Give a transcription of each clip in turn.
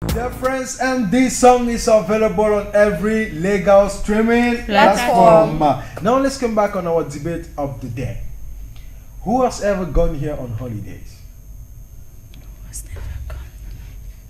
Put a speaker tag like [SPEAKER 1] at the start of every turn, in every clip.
[SPEAKER 1] Dear friends, and this song is available on every legal streaming platform. Now let's come back on our debate of the day. Who has ever gone here on holidays?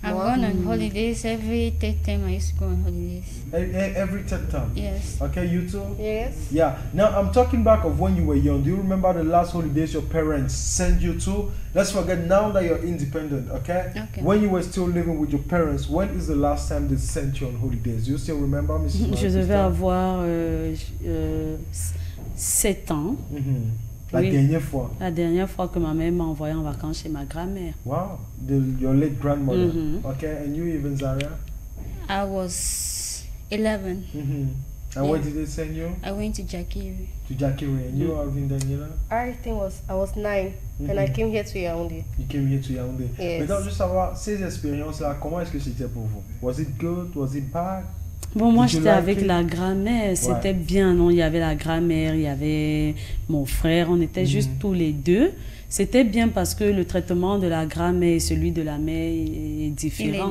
[SPEAKER 2] I've gone on holidays every third time I used to go on holidays.
[SPEAKER 1] Every third time?
[SPEAKER 2] Yes.
[SPEAKER 1] Okay, you too?
[SPEAKER 3] Yes.
[SPEAKER 1] Yeah. Now I'm talking back of when you were young. Do you remember the last holidays your parents sent you to? Let's forget now that you're independent, okay?
[SPEAKER 2] Okay.
[SPEAKER 1] When you were still living with your parents, when is the last time they sent you on holidays? Do you still remember, Mrs.
[SPEAKER 4] Je devais avoir 7 ans.
[SPEAKER 1] La dernière fois.
[SPEAKER 4] La dernière fois que ma mère m'a envoyé en vacances chez ma grand-mère.
[SPEAKER 1] Wow, your late grandmother. Okay, and you even, Zaria?
[SPEAKER 2] I was 11.
[SPEAKER 1] And where did they send you?
[SPEAKER 2] I went to Jakiri.
[SPEAKER 1] To Jakiri. And you, Alvin Daniela?
[SPEAKER 3] I was 9 and I came here to Yaoundé.
[SPEAKER 1] You came here to Yaoundé.
[SPEAKER 3] Yes.
[SPEAKER 1] Mais donc, juste savoir, ces expériences-là, comment est-ce que c'était pour vous? Was it good? Was it bad?
[SPEAKER 4] Bon, moi j'étais avec la grand-mère, c'était bien, non? Il y avait la grand-mère, il y avait mon frère, on était juste tous les deux. C'était bien parce que le traitement de la grand-mère et celui de la mère est différent.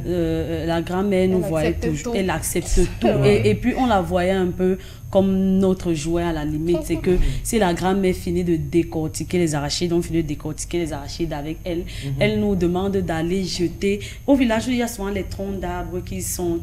[SPEAKER 4] La grand-mère nous voyait toujours, elle accepte tout. Et puis on la voyait un peu comme notre jouet à la limite. C'est que si la grand-mère finit de décortiquer les arachides, on finit de décortiquer les arachides avec elle, elle nous demande d'aller jeter. Au village, il y a souvent les troncs d'arbres qui sont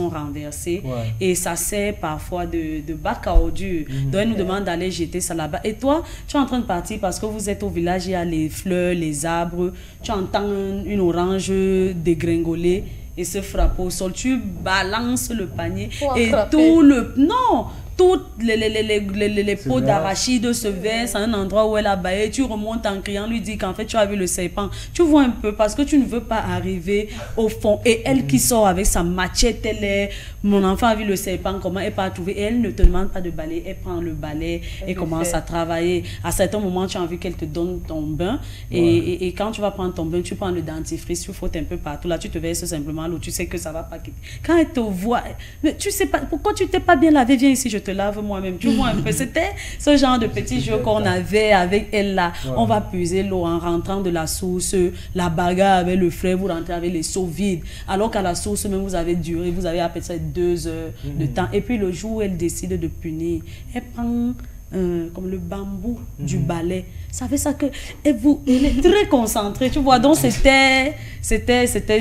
[SPEAKER 4] renversés. Et ça sert parfois de bac à ordures. Donc elle nous demande d'aller jeter ça là-bas. Et toi, tu es en train de partir parce que vous êtes au village, il y a les fleurs, les arbres. Tu entends une orange dégringoler et se frapper au sol. Tu balances le panier et tout le... Non! Toutes les pots d'arachides se versent à un endroit où elle a baillé. Tu remontes en criant, lui dit qu'en fait tu as vu le serpent. Tu vois un peu parce que tu ne veux pas arriver au fond. Et elle qui sort avec sa machette, elle est... Mon enfant a vu le serpent, comment elle pas trouvé. Et elle ne te demande pas de balai. Elle prend le balai et commence à travailler. À certains moments, tu as envie qu'elle te donne ton bain. Et quand tu vas prendre ton bain, tu prends le dentifrice, tu frottes un peu partout. Là, tu te verses simplement l'eau. Tu sais que ça va pas quitter. Quand elle te voit, mais tu sais pas pourquoi tu t'es pas bien lavé. Viens ici, je te lave moi-même. Tu vois un peu. C'était ce genre de petit jeu qu'on avait avec elle là. On va puiser l'eau en rentrant de la source. La bagarre avec le frère, vous rentrez avec les seaux vides. Alors qu'à la source, même vous avez duré, vous avez à peu près 2 heures de temps. Et puis le jour où elle décide de punir, elle prend comme le bambou du balai. Ça fait ça que elle est très concentrée, tu vois. Donc c'était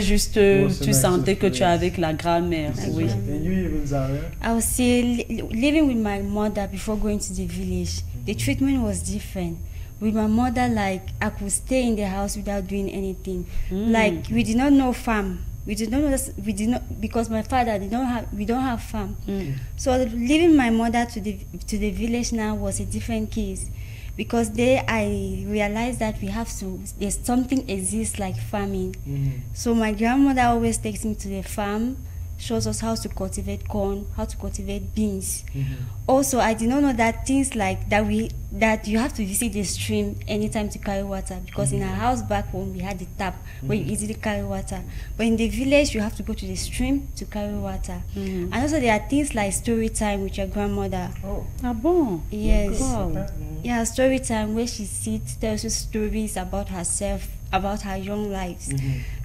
[SPEAKER 4] juste, tu sentais que tu es avec la grand-mère. Oui.
[SPEAKER 2] I was still living with my mother before going to the village. The treatment was different. With my mother, like I could stay in the house without doing anything. Like we did not know farm. We did not know this, we did not, because my father we don't have farm. So leaving my mother to the village now was a different case, because there I realized that there's something exists like farming. So my grandmother always takes me to the farm, shows us how to cultivate corn, how to cultivate beans. Also, I did not know that things like that you have to visit the stream anytime to carry water, because in our house back home we had the tap where you easily carry water, but in the village you have to go to the stream to carry water. And also there are things like story time with your grandmother.
[SPEAKER 4] Ah bon?
[SPEAKER 2] Yes. Yeah, story time where she sits, tells you stories about herself, about her young lives.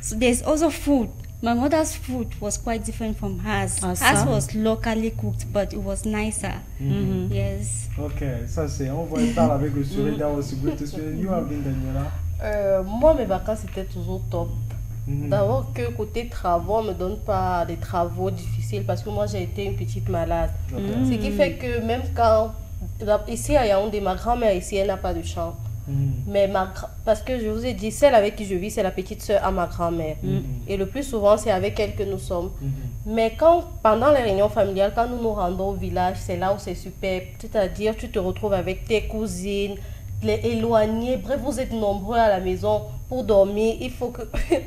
[SPEAKER 2] So there's also food. My mother's food was quite different from hers. Hers was locally cooked, but it was nicer. Yes.
[SPEAKER 1] Okay, ça c'est, on va parler avec le sourire. That was a great experience. You have been, Daniela?
[SPEAKER 3] Moi, mes vacances étaient toujours top. D'abord que côté travaux, on ne me donne pas des travaux difficiles parce que moi j'ai été une petite malade. Ce qui fait que même quand, ici à Yaoundé, ma grand-mère ici, elle n'a pas de chambre. Mais parce que je vous ai dit, celle avec qui je vis, c'est la petite soeur à ma grand-mère. Et le plus souvent, c'est avec elle que nous sommes. Mais pendant les réunions familiales, quand nous nous rendons au village, c'est là où c'est super. C'est-à-dire, tu te retrouves avec tes cousines, les éloignés. Bref, vous êtes nombreux à la maison. Pour dormir, il faut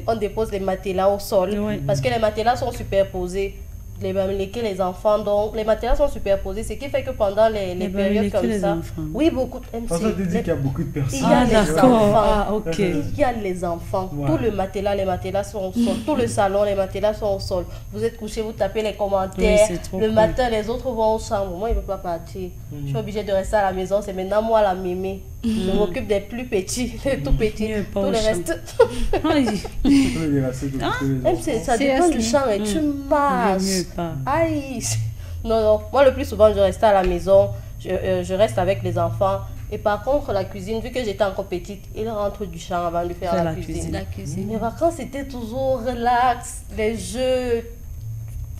[SPEAKER 3] qu'on dépose les matelas au sol. Parce que les matelas sont superposés. Les enfants, donc les matériels sont superposés, ce qui fait que pendant les périodes comme ça,
[SPEAKER 4] enfants.
[SPEAKER 3] Oui, beaucoup de MC.
[SPEAKER 1] Ça te dit qu'il y a beaucoup de personnes.
[SPEAKER 3] Il y a les enfants.
[SPEAKER 4] Il
[SPEAKER 3] y a les enfants. Tout le matelas, les matelas sont au sol. Tout le salon, les matelas sont au sol. Vous êtes couché, vous tapez les commentaires. Le matin, les autres vont aux chambres. Moi, il ne veut pas partir. Je suis obligée de rester à la maison. C'est maintenant moi la mémé. Je m'occupe des plus petits, des tout petits. Tout le reste. Même ça dépend du champ, mais tu masses. Aïe. Non. Moi, le plus souvent, je restais à la maison. Je reste avec les enfants. Et par contre, la cuisine, vu que j'étais encore petite, il rentre du champ avant de faire la cuisine. Les vacances, c'était toujours relax, les jeux.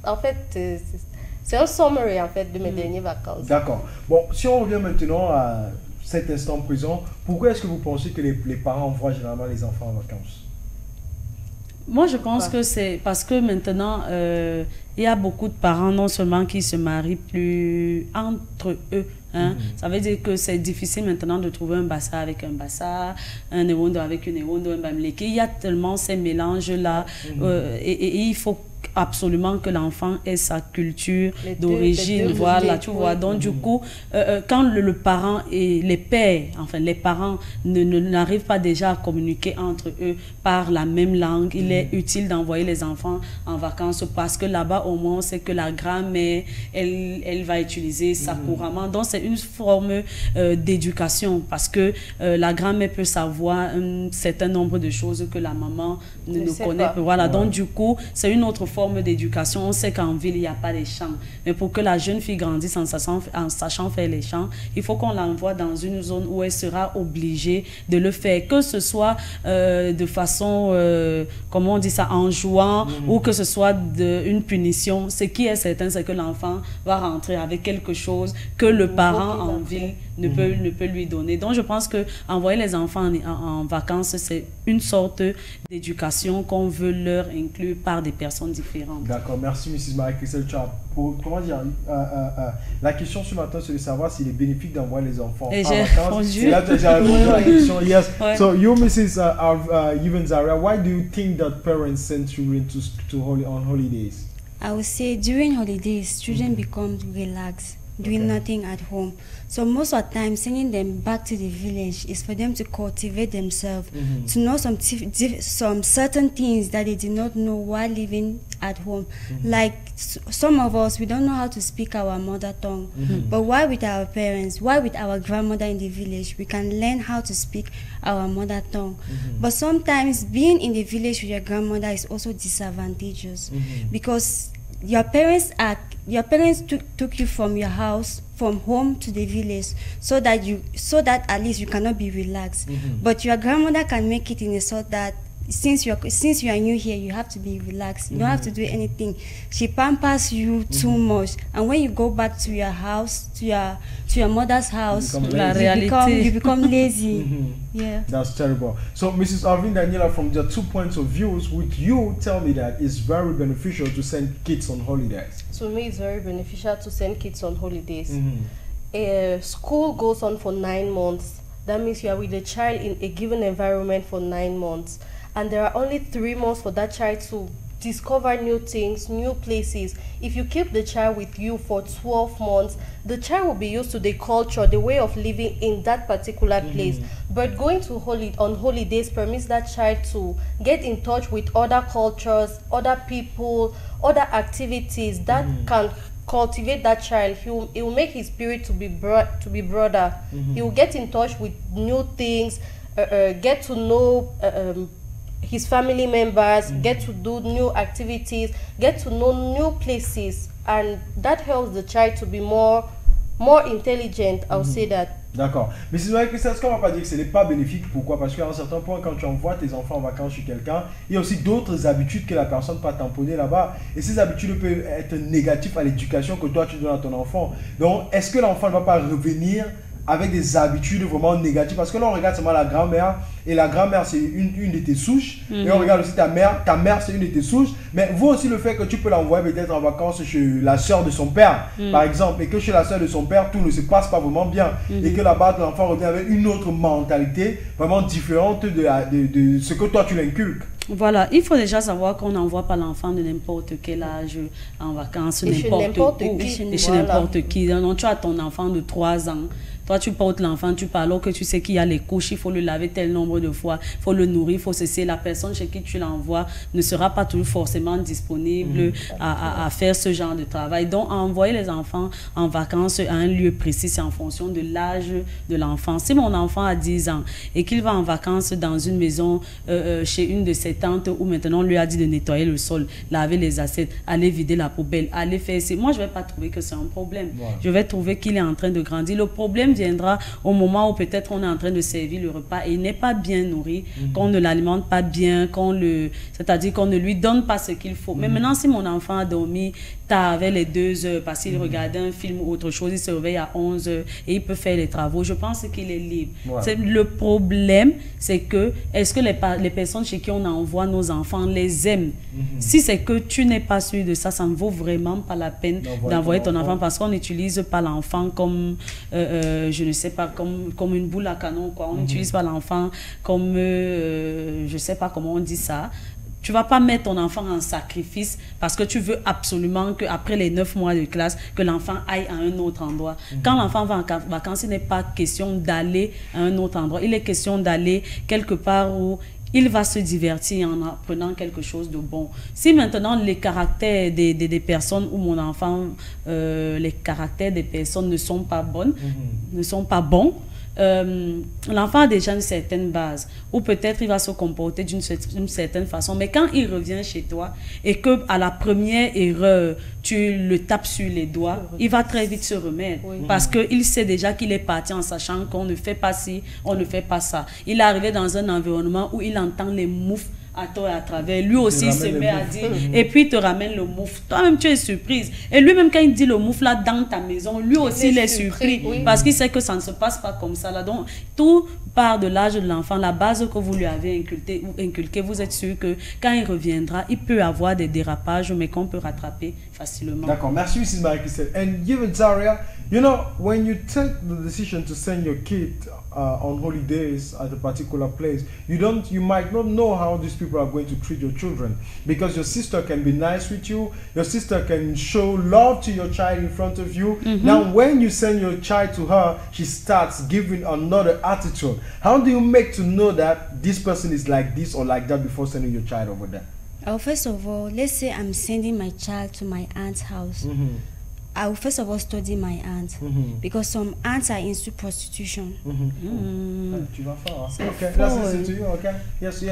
[SPEAKER 3] En fait, c'est un summary en fait de mes dernières vacances.
[SPEAKER 1] D'accord. Bon, si on revient maintenant à cet instant présent, pourquoi est-ce que vous pensez que les parents envoient généralement les enfants en vacances?
[SPEAKER 4] Moi, je pense que c'est parce que maintenant, il y a beaucoup de parents non seulement qui se marient plus entre eux. Ça veut dire que c'est difficile maintenant de trouver un bassa avec un bassa, un ewondo avec une ewondo, un bamleke. Il y a tellement ces mélanges-là et il faut absolument que l'enfant ait sa culture d'origine, voilà, tu vois. Donc, du coup, quand le parent et les pères, enfin, les parents n'arrivent pas déjà à communiquer entre eux par la même langue, il est utile d'envoyer les enfants en vacances parce que là-bas, au moins, c'est que la grand-mère, elle va utiliser ça couramment. Donc, c'est une forme d'éducation parce que la grand-mère peut savoir un certain nombre de choses que la maman ne connaît pas. Voilà, donc, du coup, c'est une autre forme d'éducation. On sait qu'en ville, il n'y a pas les champs. Mais pour que la jeune fille grandisse en sachant faire les champs, il faut qu'on l'envoie dans une zone où elle sera obligée de le faire. Que ce soit de façon, comment on dit ça, en jouant, ou que ce soit une punition. Ce qui est certain, c'est que l'enfant va rentrer avec quelque chose que le parent en ville ne peut lui donner. Donc, je pense que envoyer les enfants en vacances, c'est une sorte d'éducation qu'on veut leur inclure par des personnes différentes.
[SPEAKER 1] D'accord, merci Mrs. Marie-Christelle. Comment dire, la question ce matin, c'est de savoir s'il est bénéfique d'envoyer les enfants en vacances. Et là, tu as répondu à la question, yes. Ouais. So, you, Mrs. Yuvenzaria, why do you think that parents send children on holidays?
[SPEAKER 2] I would say during holidays, children become relaxed, doing nothing at home. So most of the time, sending them back to the village is for them to cultivate themselves, to know some certain things that they did not know while living at home. Like some of us, we don't know how to speak our mother tongue, but while with our parents, while with our grandmother in the village, we can learn how to speak our mother tongue. But sometimes being in the village with your grandmother is also disadvantageous because your parents took you from your house, from home to the village, so that at least you cannot be relaxed. But your grandmother can make it in a sort that since you are new here, you have to be relaxed. You don't have to do anything. She pampers you too much, and when you go back to your house, to your mother's house, you become lazy. Yeah,
[SPEAKER 1] that's terrible. So, Mrs. Arvin Daniela, from the 2 points of views, would you tell me that it's very beneficial to send kids on holidays?
[SPEAKER 3] To me, it's very beneficial to send kids on holidays. School goes on for 9 months. That means you are with the child in a given environment for 9 months. And there are only 3 months for that child to discover new things, new places. If you keep the child with you for 12 months, the child will be used to the culture, the way of living in that particular place. But going to on holidays permits that child to get in touch with other cultures, other people, other activities that can cultivate that child. It will make his spirit to be broader. He will get in touch with new things, get to know his family members, get to do new activities, get to know new places, and that helps the child to be more intelligent. I'll say that.
[SPEAKER 1] D'accord. Mais c'est vrai que ça, ce qu'on va pas dire que ce n'est pas bénéfique. Pourquoi? Parce qu'à un certain point, quand tu envoies tes enfants en vacances chez quelqu'un, il y a aussi d'autres habitudes que la personne peut tamponner là-bas. Et ces habitudes peuvent être négatives à l'éducation que toi tu donnes à ton enfant. Donc, est-ce que l'enfant ne va pas revenir avec des habitudes vraiment négatives? Parce que là, on regarde seulement la grand-mère. Et la grand-mère, c'est une de tes souches. Et on regarde aussi ta mère. Ta mère, c'est une de tes souches. Mais vous aussi, le fait que tu peux l'envoyer peut-être en vacances chez la sœur de son père, par exemple, et que chez la sœur de son père, tout ne se passe pas vraiment bien. Et que là-bas, l'enfant revient avec une autre mentalité vraiment différente de ce que toi, tu l'inculques.
[SPEAKER 4] Voilà, il faut déjà savoir qu'on n'envoie pas l'enfant de n'importe quel âge en vacances, n'importe où, et chez n'importe qui. Donc, tu as ton enfant de 3 ans, Toi, tu portes l'enfant, tu parles, alors que tu sais qu'il y a les couches, il faut le laver tel nombre de fois, il faut le nourrir, il faut cesser. La personne chez qui tu l'envoies ne sera pas toujours forcément disponible à faire ce genre de travail. Donc, envoyer les enfants en vacances à un lieu précis, c'est en fonction de l'âge de l'enfant. Si mon enfant a 10 ans et qu'il va en vacances dans une maison chez une de ses tantes où maintenant on lui a dit de nettoyer le sol, laver les assiettes, aller vider la poubelle, aller faire... Moi, je ne vais pas trouver que c'est un problème. Ouais. Je vais trouver qu'il est en train de grandir. Le problème viendra au moment où peut-être on est en train de servir le repas et il n'est pas bien nourri, qu'on ne l'alimente pas bien, c'est-à-dire qu'on ne lui donne pas ce qu'il faut. Mais maintenant, si mon enfant a dormi tard vers les 2 heures parce qu'il regardait un film ou autre chose, il se réveille à 11 heures et il peut faire les travaux, je pense qu'il est libre. Ouais. Le problème, c'est que est-ce que les personnes chez qui on envoie nos enfants les aiment? Si c'est que tu n'es pas sûr de ça, ça ne vaut vraiment pas la peine d'envoyer ton enfant parce qu'on n'utilise pas l'enfant comme, je ne sais pas, comme une boule à canon, quoi. On n'utilise pas l'enfant comme, je ne sais pas comment on dit ça. Tu ne vas pas mettre ton enfant en sacrifice parce que tu veux absolument qu'après les 9 mois de classe, que l'enfant aille à un autre endroit. Quand l'enfant va en vacances, il n'est pas question d'aller à un autre endroit. Il est question d'aller quelque part où il va se divertir en apprenant quelque chose de bon. Si maintenant les caractères des personnes ou mon enfant, les caractères des personnes ne sont pas bonnes, ne sont pas bons, l'enfant a déjà une certaine base ou peut-être il va se comporter d'une certaine façon, mais quand il revient chez toi et que à la première erreur tu le tapes sur les doigts, il va très vite se remettre parce qu'il sait déjà qu'il est parti en sachant qu'on ne fait pas ci, on ne fait pas ça. Il est arrivé dans un environnement où il entend les moufs à toi et à travers. Lui aussi se met à dire et puis il te ramène le mouf. Toi-même tu es surprise. Et lui-même quand il dit le mouf là dans ta maison, lui aussi il est surpris parce qu'il sait que ça ne se passe pas comme ça là. Donc tout part de l'âge de l'enfant, la base que vous lui avez inculquée, vous êtes sûr que quand il reviendra, il peut avoir des dérapages mais qu'on peut rattraper facilement.
[SPEAKER 1] D'accord, merci Mrs. Marie-Christelle. And even Zaria, you know, when you take the decision to send your kid on holidays at a particular place, you might not know how these people are going to treat your children, because your sister can be nice with you, your sister can show love to your child in front of you. Now when you send your child to her, she starts giving another attitude. How do you make to know that this person is like this or like that before sending your child over there?
[SPEAKER 2] First of all, let's say I'm sending my child to my aunt's house. I will first of all study my aunt, because some aunts are into prostitution.
[SPEAKER 1] Okay, let's listen to you, okay? Yes,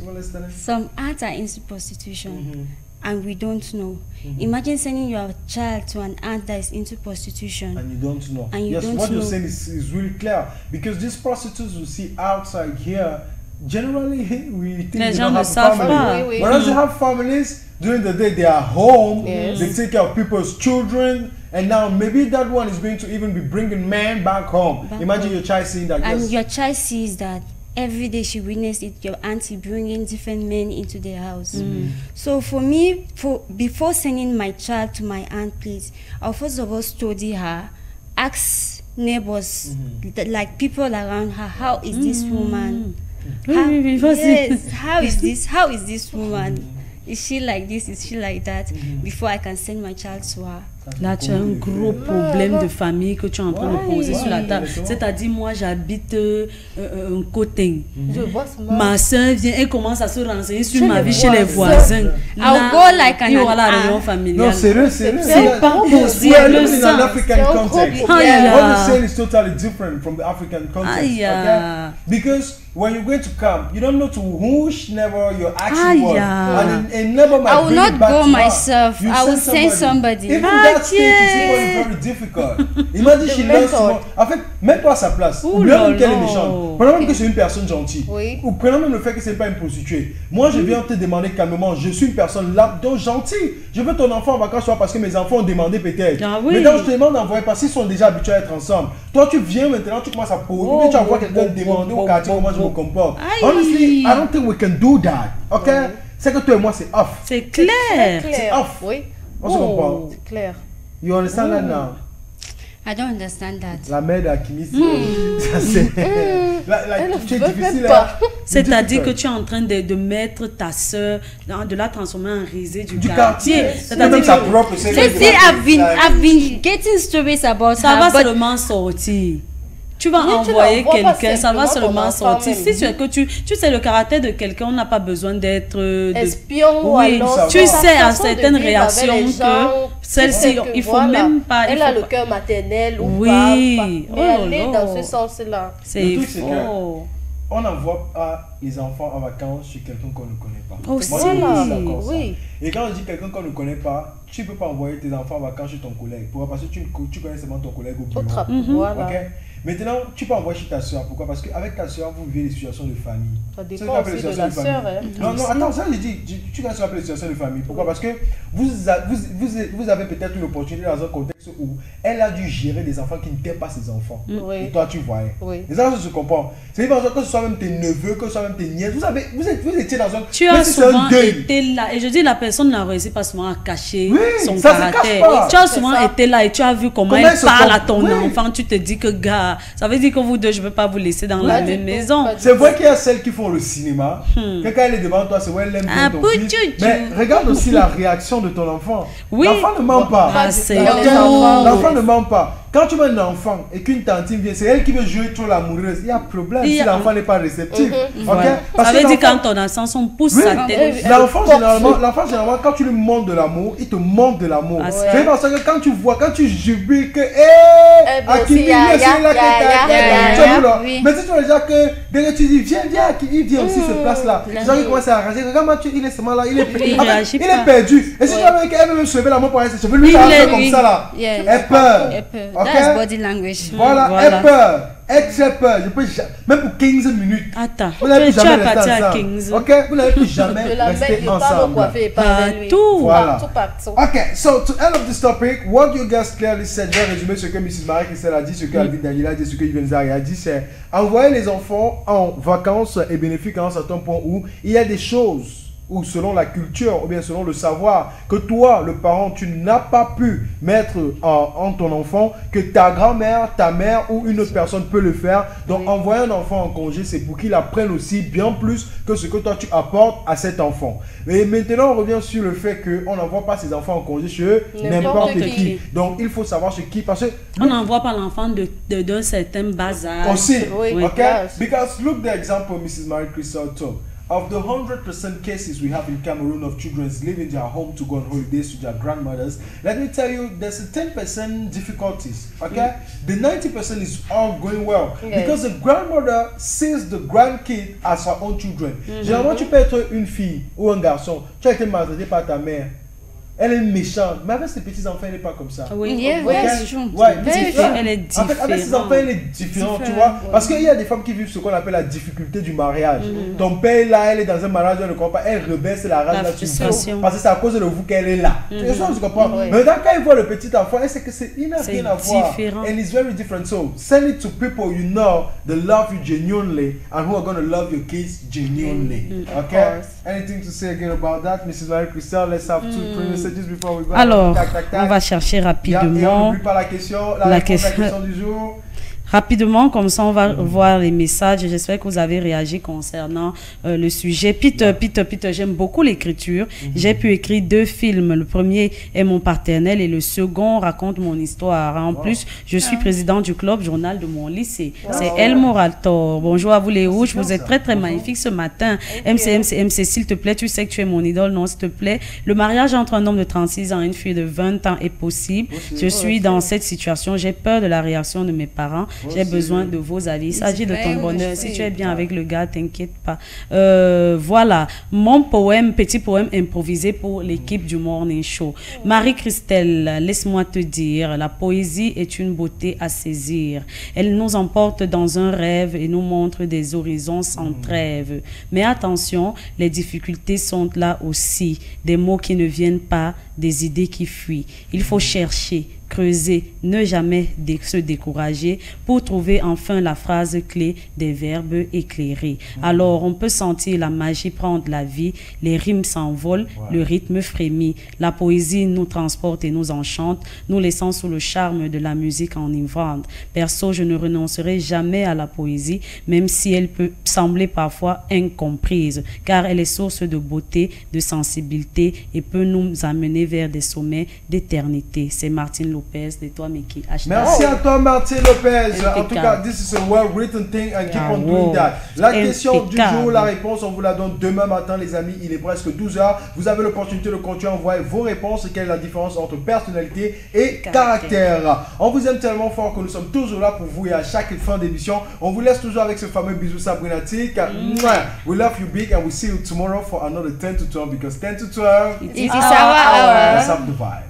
[SPEAKER 1] we're listening.
[SPEAKER 2] Some aunts are into prostitution, and we don't know. Imagine sending your child to an aunt that is into prostitution.
[SPEAKER 1] And you don't know. What you're saying is really clear, because these prostitutes we see outside here, generally we think they don't have a family. Whereas they have families, during the day they are home, they take care of people's children, and now maybe that one is going to even be bringing men back home. Imagine your child seeing that.
[SPEAKER 2] And your child sees that every day she witnessed it, your auntie bringing different men into the house. So for me, before sending my child to my aunt place, I'll first of all study her, ask neighbors, like people around her, how is this woman? How is this woman? Is she like this? Is she like that? Before I can send my child to her.
[SPEAKER 4] Là, tu as un gros problème de famille que tu es en train de poser sur la table. C'est-à-dire, moi, j'habite un côté. Ma soeur vient et commence à se renseigner sur ma vie chez les voisins.
[SPEAKER 2] I'll go like an
[SPEAKER 4] aunt. La réunion familiale.
[SPEAKER 1] Non, sérieux.
[SPEAKER 4] C'est pas possible.
[SPEAKER 1] In an African context. What you're saying is totally different from the African context. Okay? Because when you're going to camp, you don't know to whose neighbor you're actually with. And a neighbor might
[SPEAKER 2] I will not go myself. I will send somebody.
[SPEAKER 1] Even that stage is very difficult. Imagine she loves someone. En fait, mets-toi à sa place. Oublions même qu'elle est méchante. Prenons même que c'est une personne gentille. Ou prenons même le fait que c'est pas une prostituée. Moi, je viens te demander calmement. Je suis une personne là, donc gentille. Je veux ton enfant en vacances, soit parce que mes enfants ont demandé peut-être. Mais donc je te demande d'envoyer parce qu'ils sont déjà habitués à être ensemble. Toi, tu viens maintenant, tu commences à poser. Tu envoies quelqu'un demander au quartier comment je me comporte. Honestly, I don't think we can do that. Okay? C'est que toi et moi, c'est off.
[SPEAKER 4] C'est clair.
[SPEAKER 1] C'est off.
[SPEAKER 3] Oui.
[SPEAKER 1] On se comprend.
[SPEAKER 3] C'est clair.
[SPEAKER 1] You understand that now?
[SPEAKER 2] I don't understand that.
[SPEAKER 1] La mère d'Akimi, c'est difficile.
[SPEAKER 4] C'est-à-dire que tu es en train de mettre ta soeur, de la transformer en risée du quartier.
[SPEAKER 1] C'est-à-dire sa propre.
[SPEAKER 2] I've been getting stories about
[SPEAKER 4] ça va seulement sortir. tu vas envoyer quelqu'un, ça va seulement sortir. Si tu es que tu sais le caractère de quelqu'un, on n'a pas besoin d'être
[SPEAKER 3] espion.
[SPEAKER 4] Oui, tu sais à certaines réactions que celle-ci, il faut même pas.
[SPEAKER 3] Elle a le cœur maternel ou pas. Mais aller dans ce sens-là.
[SPEAKER 4] C'est faux.
[SPEAKER 1] On n'envoie pas les enfants en vacances chez quelqu'un qu'on ne connaît pas.
[SPEAKER 4] Aussi.
[SPEAKER 3] Oui.
[SPEAKER 1] Et quand on dit quelqu'un qu'on ne connaît pas, tu ne peux pas envoyer tes enfants en vacances chez ton collègue. Pourquoi? Parce que tu connais seulement ton collègue au bureau.
[SPEAKER 3] Voilà.
[SPEAKER 1] Okay? Maintenant, tu peux envoyer chez ta soeur. Pourquoi? Parce qu'avec ta soeur, vous vivez des situations de famille.
[SPEAKER 3] Ça dépend aussi de la soeur.
[SPEAKER 1] Non, attends, ça, je dis, tu dois appeler les situations de famille. Pourquoi? Parce que vous avez peut-être une opportunité dans un contexte où elle a dû gérer des enfants qui ne t'aiment pas ses enfants. Et toi, tu voyais. Et ça, je comprends. C'est que ce soit même tes neveux, que ce soit même tes nièces. Vous étiez dans un...
[SPEAKER 4] Tu as souvent été là. Et je dis, la personne n'a réussi pas souvent à cacher son caractère. Tu as souvent été là et tu as vu comment elle parle à ton enfant. Tu te dis que, gars, ça veut dire que vous deux, je ne veux pas vous laisser dans la même maison.
[SPEAKER 1] C'est vrai qu'il y a celles qui font le cinéma. Que quand elle est devant toi, c'est vrai elle aime bien ton fils. Mais regarde aussi la réaction de ton enfant. L'enfant ne ment pas. L'enfant ne ment pas. Quand tu vois un enfant et qu'une tantine vient, c'est elle qui veut jouer trop l'amoureuse. Il y a problème si l'enfant n'est pas réceptif.
[SPEAKER 4] Ça veut dire quand ton enfant pousse sa tête.
[SPEAKER 1] L'enfant, généralement, quand tu lui montres de l'amour, il te montre de l'amour. C'est parce que quand tu jubiles que, mais si tu vois déjà que, dès que tu dis, viens, il vient aussi se place là. Les gens qui commencent à rager, regarde, il est seulement là, il est perdu. Et si tu vois qu'elle veut même se lever la main pour aller se lever, lui, il va faire comme ça là. Elle peur.
[SPEAKER 2] That's body language.
[SPEAKER 1] Voilà, elle peur. Elle très peur. Je peux même pour 15 minutes.
[SPEAKER 4] Attends,
[SPEAKER 1] vous n'avez plus jamais resté
[SPEAKER 4] parti à
[SPEAKER 1] 15. Ok, vous n'avez plus jamais resté ensemble.
[SPEAKER 4] Partout.
[SPEAKER 1] Ok, so to end of this topic, what you guys clearly said, je vais résumer ce que Mrs. Marie-Christelle a dit, ce que Alvin Daniela a dit, ce que Yves Nzari a dit, c'est envoyer les enfants en vacances est bénéfique à un certain point où il y a des choses ou selon la culture, ou bien selon le savoir, que toi, le parent, tu n'as pas pu mettre en ton enfant, que ta grand-mère, ta mère ou une autre personne peut le faire. Donc, envoyer un enfant en congé, c'est pour qu'il apprenne aussi bien plus que ce que toi, tu apportes à cet enfant. Et maintenant, on revient sur le fait qu'on n'envoie pas ses enfs en congé chez n'importe qui. Donc, il faut savoir chez qui, parce que...
[SPEAKER 4] On n'envoie pas l'enfant d'un certain bas âge.
[SPEAKER 1] Aussi, ok? Because look the example Mrs. Marie-Christelle took. Of the 100% cases we have in Cameroon of children leaving their home to go on holidays to their grandmothers, let me tell you, there's a 10% difficulties, okay? The 90% is all going well. Because the grandmother sees the grandkid as her own children. Généralement, tu peux être une fille ou un garçon, tu as été maltraité par ta mère. Elle est méchante, mais avec ses petits-enfants, elle n'est pas comme ça.
[SPEAKER 4] Oui,
[SPEAKER 2] elle
[SPEAKER 4] est différente.
[SPEAKER 1] En fait, avec ses enfants, elle est différente, tu vois. Parce qu'il y a des femmes qui vivent ce qu'on appelle la difficulté du mariage. Ton père, là, elle est dans un mariage, elle ne comprend pas, elle rebaisse la rage là, tu vois. Parce que c'est à cause de vous qu'elle est là. Tu comprends? Mais quand il voit le petit-enfant, elle sait que il n'a rien à voir. And it's very different. So, send it to people you know that love you genuinely and who are going to love your kids genuinely. Okay? Anything to say again about that, Mrs. Marie-Christelle? Let's have 2-3 messages.
[SPEAKER 4] Alors, on va chercher rapidement
[SPEAKER 1] la question du jour.
[SPEAKER 4] Rapidement, comme ça on va voir les messages. J'espère que vous avez réagi concernant le sujet. Peter, j'aime beaucoup l'écriture. J'ai pu écrire 2 films. Le premier est Mon Paternel et le second raconte mon histoire. En plus, je suis président du club journal de mon lycée. C'est Elmo Altor. Bonjour à vous les rouges. Vous êtes très magnifiques ce matin. MC, s'il te plaît, tu sais que tu es mon idole. Non, s'il te plaît. Le mariage entre un homme de 36 ans et une fille de 20 ans est possible. Je suis dans cette situation. J'ai peur de la réaction de mes parents. J'ai besoin de vos avis. Il s'agit de ton bonheur. Si tu es bien avec le gars, t'inquiète pas. Voilà. Mon poème, petit poème improvisé pour l'équipe du Morning Show. Marie-Christelle, laisse-moi te dire, la poésie est une beauté à saisir. Elle nous emporte dans un rêve et nous montre des horizons sans trêve. Mais attention, les difficultés sont là aussi. Des mots qui ne viennent pas, des idées qui fuient. Il faut chercher, creuser, ne jamais se décourager pour trouver enfin la phrase clé des verbes éclairés. Alors, on peut sentir la magie prendre la vie, les rimes s'envolent, le rythme frémit, la poésie nous transporte et nous enchante, nous laissant sous le charme de la musique enivrante. Perso, je ne renoncerai jamais à la poésie, même si elle peut sembler parfois incomprise, car elle est source de beauté, de sensibilité et peut nous amener vers des sommets d'éternité. C'est Martine Luther Lopez, de toi, Mickey.
[SPEAKER 1] Merci à toi, Martin Lopez. En tout cas, this is a well-written thing and keep on doing that. La question du jour, la réponse, on vous la donne demain matin, les amis. Il est presque 12h. Vous avez l'opportunité de continuer à envoyer vos réponses. Quelle est la différence entre personnalité et caractère? On vous aime tellement fort que nous sommes toujours là pour vous et à chaque fin d'émission. On vous laisse toujours avec ce fameux bisou sabrinatique. We love you big and we see you tomorrow for another 10 to 12 because 10 to 12
[SPEAKER 2] it's our hour.
[SPEAKER 1] Let's have the vibe.